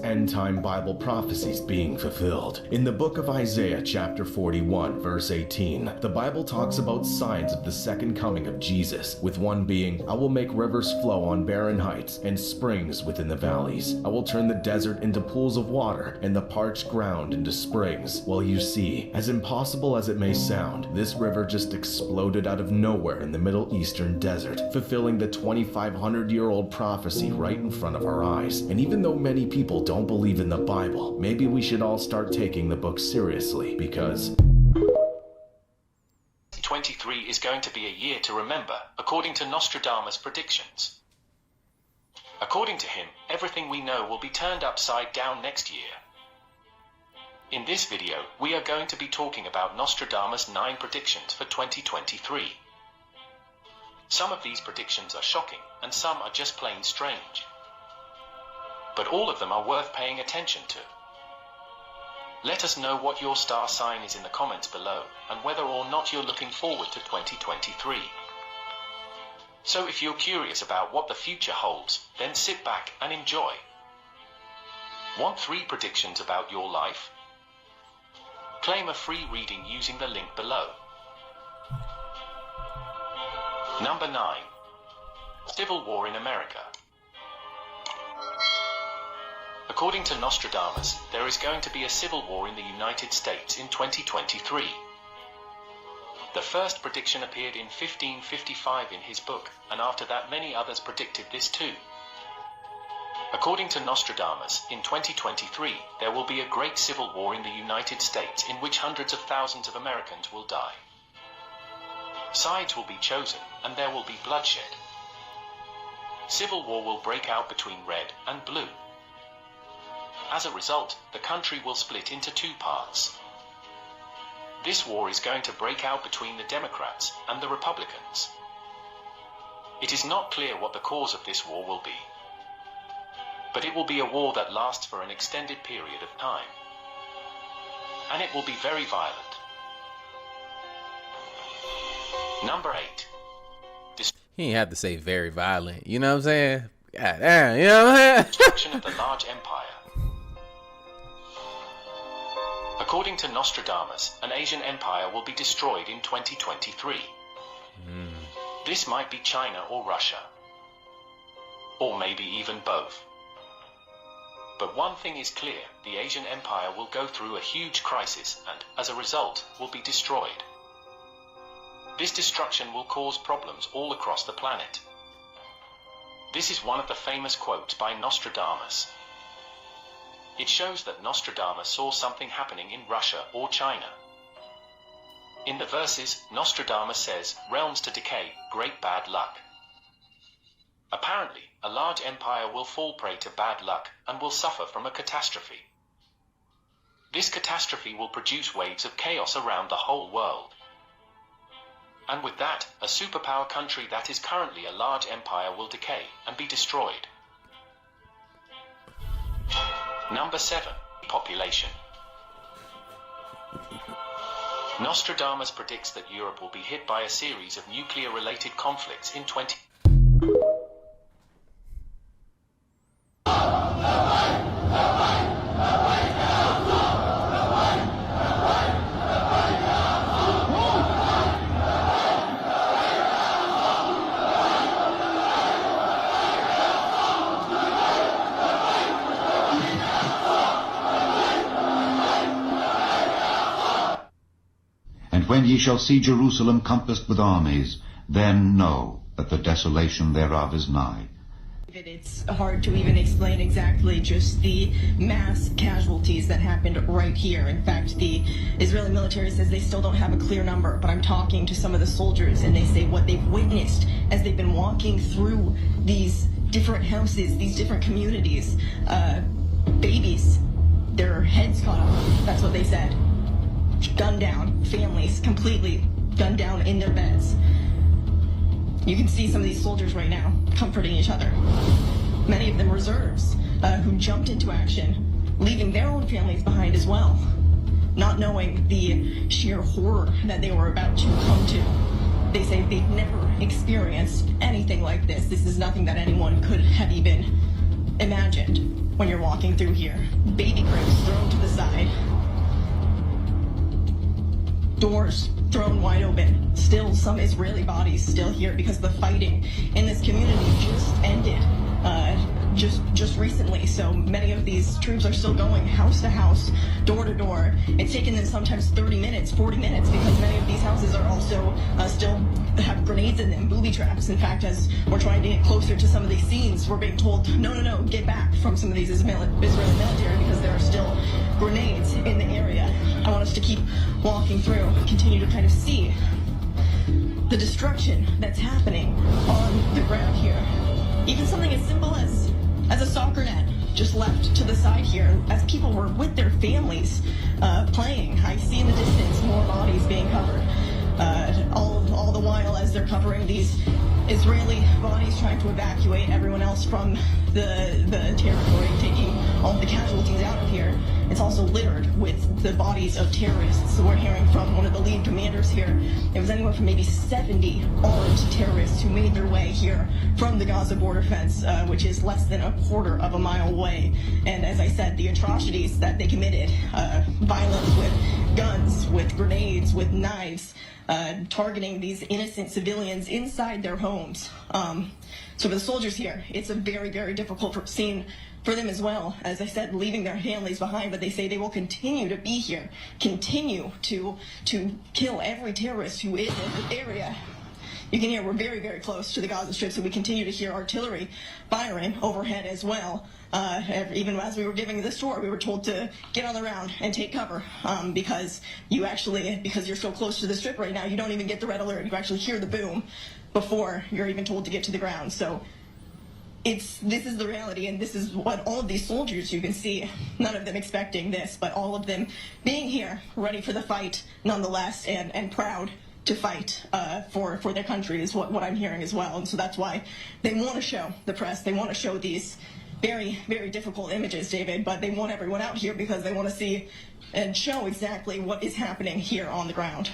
end-time Bible prophecies being fulfilled. In the book of Isaiah chapter 41 verse 18, the Bible talks about signs of the second coming of Jesus, with one being, "I will make rivers flow on barren heights and springs within the valleys. I will turn the desert into pools of water and the parched ground into springs." Well, you see, as impossible as it may sound, this river just exploded out of nowhere in the Middle Eastern desert, fulfilling the 2,500-year-old prophecy right in front of our eyes. And even though many people don't believe in the Bible, maybe we should all start taking the book seriously, because 2023 is going to be a year to remember, according to Nostradamus' predictions. According to him, everything we know will be turned upside down next year. In this video, we are going to be talking about Nostradamus' 9 predictions for 2023. Some of these predictions are shocking, and some are just plain strange. But all of them are worth paying attention to. Let us know what your star sign is in the comments below, and whether or not you're looking forward to 2023. So if you're curious about what the future holds, then sit back and enjoy. Want 3 predictions about your life? Claim a free reading using the link below. Number 9. Civil War in America. According to Nostradamus, there is going to be a civil war in the United States in 2023. The first prediction appeared in 1555 in his book, and after that many others predicted this too. According to Nostradamus, in 2023, there will be a great civil war in the United States in which hundreds of thousands of Americans will die. Sides will be chosen, and there will be bloodshed. Civil war will break out between red and blue. As a result, the country will split into 2 parts. This war is going to break out between the Democrats and the Republicans. It is not clear what the cause of this war will be, but it will be a war that lasts for an extended period of time, and it will be very violent. Number 8. He ain't have to say very violent, you know what I'm saying? God damn, you know what I'm saying? Destruction of the large empire. According to Nostradamus, an Asian empire will be destroyed in 2023. This might be China or Russia, or maybe even both. But one thing is clear, the Asian empire will go through a huge crisis and, as a result, will be destroyed. This destruction will cause problems all across the planet. This is one of the famous quotes by Nostradamus. It shows that Nostradamus saw something happening in Russia or China. In the verses, Nostradamus says, "Realms to decay, great bad luck." Apparently, a large empire will fall prey to bad luck and will suffer from a catastrophe. This catastrophe will produce waves of chaos around the whole world. And with that, a superpower country that is currently a large empire will decay and be destroyed. Number 7. Population. Nostradamus predicts that Europe will be hit by a series of nuclear-related conflicts in 20... When ye shall see Jerusalem compassed with armies, then know that the desolation thereof is nigh. It's hard to even explain exactly just the mass casualties that happened right here. In fact, the Israeli military says they still don't have a clear number, but I'm talking to some of the soldiers and they say what they've witnessed as they've been walking through these different houses, these different communities. Babies, their heads cut off, that's what they said. Gunned down, families completely gunned down in their beds. You can see some of these soldiers right now comforting each other. Many of them reserves who jumped into action, leaving their own families behind as well, not knowing the sheer horror that they were about to come to. They say they've never experienced anything like this. This is nothing that anyone could have even imagined when you're walking through here. Baby cribs thrown to the side. Doors thrown wide open. Still some Israeli bodies still here because the fighting in this community just ended just recently. So many of these troops are still going house to house, door to door. It's taken them sometimes 30 minutes, 40 minutes, because many of these houses are also still have grenades in them, booby traps. In fact, as we're trying to get closer to some of these scenes, we're being told, no, get back from some of these Israeli military because there are still grenades in the area. I want us to keep walking through, continue to kind of see the destruction that's happening on the ground here. Even something as simple as a soccer net just left to the side here as people were with their families playing. I see in the distance more bodies being covered. All the while as they're covering these Israeli bodies, trying to evacuate everyone else from the territory, taking all the casualties out of here. It's also littered with the bodies of terrorists. So we're hearing from one of the lead commanders here. It was anywhere from maybe 70 armed terrorists who made their way here from the Gaza border fence, which is less than a quarter of a mile away. And as I said, the atrocities that they committed, violence with guns, with grenades, with knives, targeting these innocent civilians inside their homes. So for the soldiers here, it's a very, very difficult scene for them as well. As I said, leaving their families behind, but they say they will continue to be here, continue to kill every terrorist who is in the area. You can hear we're very, very close to the Gaza Strip, so we continue to hear artillery firing overhead as well. Even as we were giving this tour, we were told to get on the ground and take cover because you're so close to the strip right now, you don't even get the red alert. You actually hear the boom before you're even told to get to the ground. So this is the reality, and this is what all of these soldiers, you can see, none of them expecting this, but all of them being here, ready for the fight nonetheless, and proud to fight for their country is what I'm hearing as well. And so that's why they want to show the press, they want to show these very, very difficult images, David, but they want everyone out here because they want to see and show exactly what is happening here on the ground.